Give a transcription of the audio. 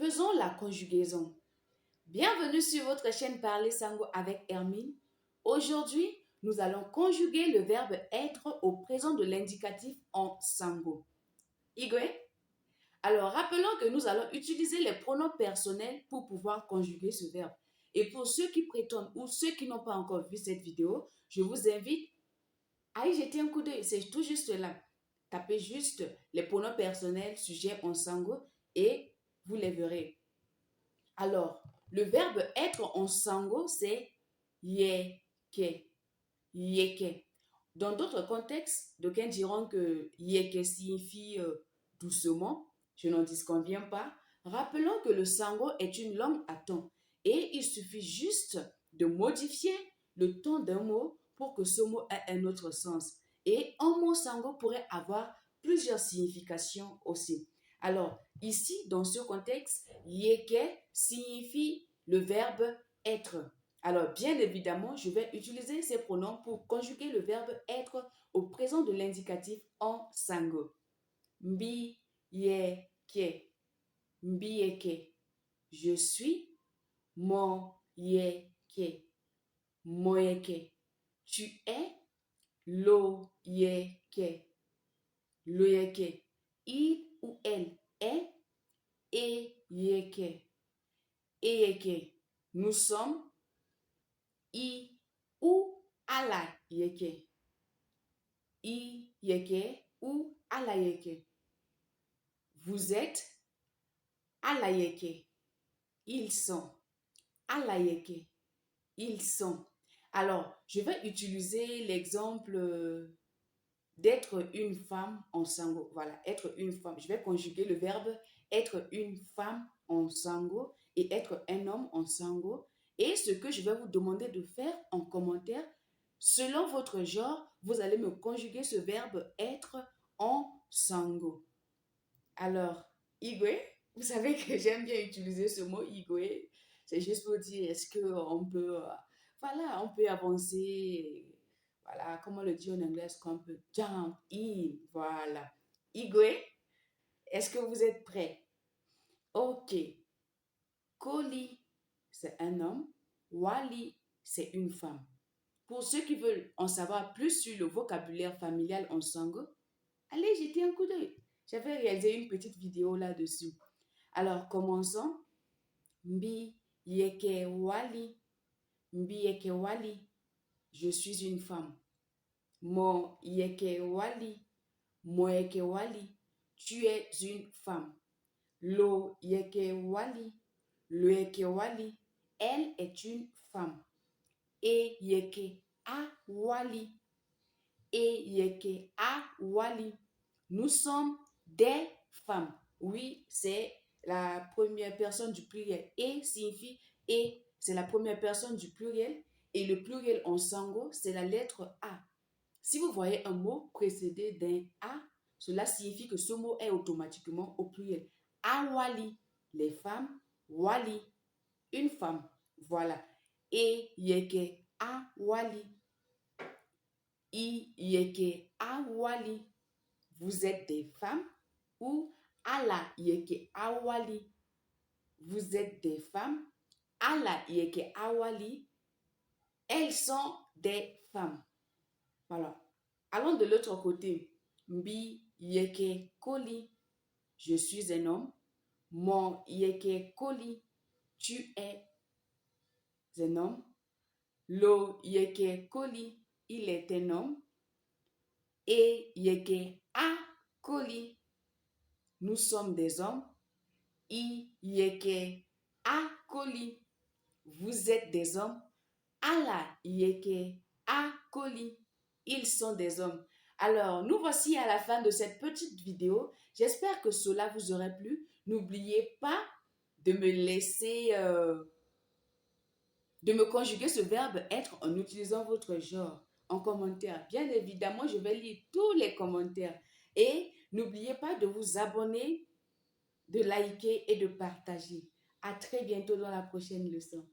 Faisons la conjugaison. Bienvenue sur votre chaîne Parler Sango avec Hermine. Aujourd'hui, nous allons conjuguer le verbe être au présent de l'indicatif en sango. Igwe? Alors, rappelons que nous allons utiliser les pronoms personnels pour pouvoir conjuguer ce verbe. Et pour ceux qui prétendent ou ceux qui n'ont pas encore vu cette vidéo, je vous invite à y jeter un coup d'œil. C'est tout juste là. Tapez juste les pronoms personnels, sujet en sango et vous les verrez. Alors, le verbe être en sango, c'est yeke. Yeke. Dans d'autres contextes, d'aucuns diront que yeke signifie doucement. Je n'en disconviens pas. Rappelons que le sango est une langue à ton et il suffit juste de modifier le ton d'un mot pour que ce mot ait un autre sens. Et un mot sango pourrait avoir plusieurs significations aussi. Alors, ici, dans ce contexte, yeke signifie le verbe être. Alors, bien évidemment, je vais utiliser ces pronoms pour conjuguer le verbe être au présent de l'indicatif en sango. Mbi, ye, ke. Mbi, ye, ke. Je suis. Mo, ye, ke. Mo, ye, ke. Tu es. Lo, ye, ke. Lo, ye, ke. Il ou elle est. E, ye, ke. E, ye, ke. Nous sommes. I ou ala yeke. I yeke ou ala yeke. Vous êtes ala yeke. Ils sont ala yeke. Ils sont. Alors, je vais utiliser l'exemple d'être une femme en sango. Voilà, être une femme. Je vais conjuguer le verbe être une femme en sango et être un homme en sango. Et ce que je vais vous demander de faire en commentaire, selon votre genre, vous allez me conjuguer ce verbe être en sango. Alors, igwe, vous savez que j'aime bien utiliser ce mot igwe. C'est juste pour dire, est-ce qu'on peut, voilà, on peut avancer, voilà, comment le dire en anglais, est-ce qu'on peut jump in, voilà. Igwe, est-ce que vous êtes prêts? Ok. Koli, c'est un homme. Wali, c'est une femme. Pour ceux qui veulent en savoir plus sur le vocabulaire familial en sango, allez jeter un coup d'œil. J'avais réalisé une petite vidéo là-dessus. Alors, commençons. Mbi yeke wali. Mbi yeke wali. Je suis une femme. Mo yeke wali. Mo yeke wali. Tu es une femme. Lo yeke wali. Lo yeke wali. Elle est une femme. E yeke a wali. E yeke a wali. Nous sommes des femmes. Oui, c'est la première personne du pluriel. E signifie et, c'est la première personne du pluriel. Et le pluriel en sango, c'est la lettre A. Si vous voyez un mot précédé d'un A, cela signifie que ce mot est automatiquement au pluriel. Awali, les femmes. Wali, une femme. Voilà. E yeke a wali. I yeke a wali. Vous êtes des femmes. Ou ala yeke a wali. Vous êtes des femmes. Ala yeke a wali. Elles sont des femmes. Voilà. Allons de l'autre côté. Mbi yeke koli. Je suis un homme. Mon yeke koli. Tu es un homme. Lo yeke koli. Il est un homme. E yeke a koli. Nous sommes des hommes. I yeke a koli. Vous êtes des hommes. Ala yeke a koli. Ils sont des hommes. Alors, nous voici à la fin de cette petite vidéo. J'espère que cela vous aurait plu. N'oubliez pas de me laisser, de me conjuguer ce verbe être en utilisant votre genre en commentaire. Bien évidemment, je vais lire tous les commentaires. Et n'oubliez pas de vous abonner, de liker et de partager. À très bientôt dans la prochaine leçon.